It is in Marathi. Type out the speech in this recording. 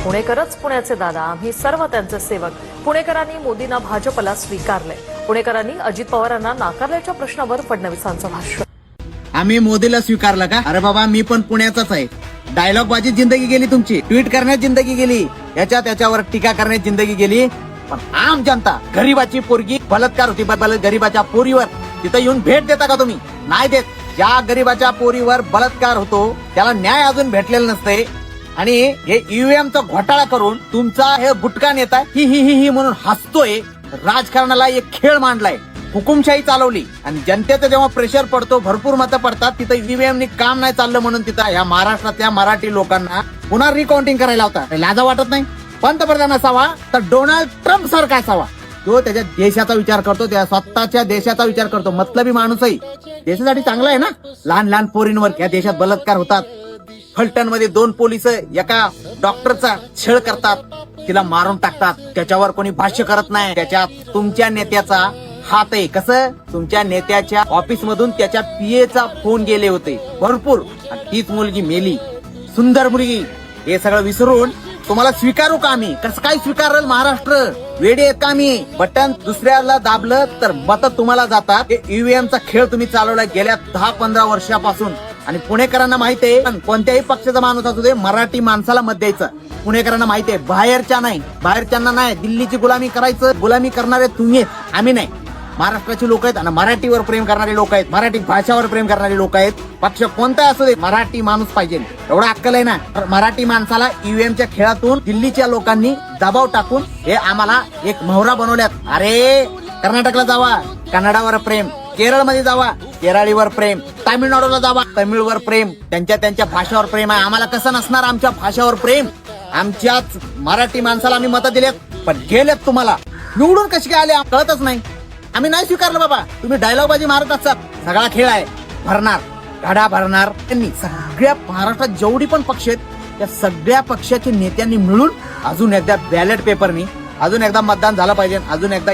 पुणेकरच पुण्याचे दादा, आम्ही सर्व त्यांचे सेवक. पुणेकरांनी मोदींना भाजपला स्वीकारले. पुणेकरांनी अजित पवारांना नाकारल्याच्या प्रश्नावर फडणवीसांचं भाष्य. आम्ही मोदीला स्वीकारलं का? अरे बाबा, मी पण पुण्याचाच आहे. डायलॉग बाजी जिंदगी गेली तुमची, ट्विट करण्यात जिंदगी गेली, त्याच्यावर टीका करण्यात जिंदगी गेली. पण आम जनता, गरीबाची पोरगी बलात्कार होती, गरीबाच्या पोरीवर तिथं येऊन भेट देता का तुम्ही? नाही देत. ज्या गरीबाच्या पोरीवर बलात्कार होतो त्याला न्याय अजून भेटलेला नसते. आणि हे ईव्हीएमचा घोटाळा करून तुमचा हे गुटखा नेता ही ही ही ही म्हणून हसतोय. राजकारणाला एक खेळ मांडलाय, हुकुमशाही चालवली. आणि जनतेचं जेव्हा प्रेशर पडतो, भरपूर मतं पडतात, तिथं ईव्हीएमनी काम नाही चाललं म्हणून तिथं या महाराष्ट्रातल्या मराठी लोकांना पुन्हा रिकाउंटिंग करायला होता. लाजा वाटत नाही? पंतप्रधान असावा तर डोनाल्ड ट्रम्प सारखा असावा. तो त्याच्या देशाचा विचार करतो, त्या स्वतःच्या देशाचा विचार करतो. मतलबी माणूसही देशासाठी चांगला आहे ना. लहान लहान पोरींवर या देशात बलात्कार होतात. फलटण मध्ये 2 पोलीस एका डॉक्टरचा छळ करतात, तिला मारून टाकतात. त्याच्यावर कोणी भाष्य करत नाही. त्याच्यात तुमच्या नेत्याचा हात आहे. कसं? तुमच्या नेत्याच्या ऑफिस मधून त्याच्या पीएचा फोन गेले होते भरपूर. तीच मुलगी मेली, सुंदर मुलगी. हे सगळं विसरून तुम्हाला स्वीकारू का आम्ही? कसं काय स्वीकारल महाराष्ट्र? वेडे आहेत का आम्ही? बटन दुसऱ्याला दाबलं तर मत तुम्हाला जातात. ईव्हीएमचा खेळ तुम्ही चालवला गेल्या 10-15 वर्षापासून. आणि पुणेकरांना माहिती आहे, कोणत्याही पक्षाचा माणूस असू दे, मराठी माणसाला मत द्यायचं. पुणेकरांना माहिती आहे, बाहेरच्यांना नाही. दिल्लीची गुलामी करायचं, गुलामी करणारे तुम्ही, आम्ही नाही. महाराष्ट्राची लोक आहेत आणि मराठीवर प्रेम करणारे लोक आहेत, मराठी भाषावर प्रेम करणारे लोक आहेत. पक्ष कोणता असू दे, मराठी माणूस पाहिजे, एवढा अक्कल आहे ना. मराठी माणसाला ईव्हीएमच्या खेळातून दिल्लीच्या लोकांनी दबाव टाकून हे आम्हाला एक मोहरा बनवल्यात. अरे कर्नाटकला जावा, कन्नडावर प्रेम. केरळमध्ये जावा, केरळीवर प्रेम. तामिळनाडूला जावा, तमिळवर प्रेम. त्यांच्या भाषेवर प्रेम आहे. आम्हाला कसं नसणार आमच्या भाषेवर प्रेम? आमच्याच मराठी माणसाला आम्ही मतं दिलेत, पण गेलेत तुम्हाला. निवडून कशी काय आले कळतच नाही. आम्ही नाही स्वीकारलं बाबा. तुम्ही डायलॉग बाजी मारत असतात. सगळा खेळ आहे. भरणार, गाडा भरणार. त्यांनी सगळ्या महाराष्ट्रात जेवढी पण पक्ष आहेत त्या सगळ्या पक्षाच्या नेत्यांनी मिळून अजून एकदा बॅलेट पेपरनी अजून एकदा मतदान झालं पाहिजे. अजून एकदा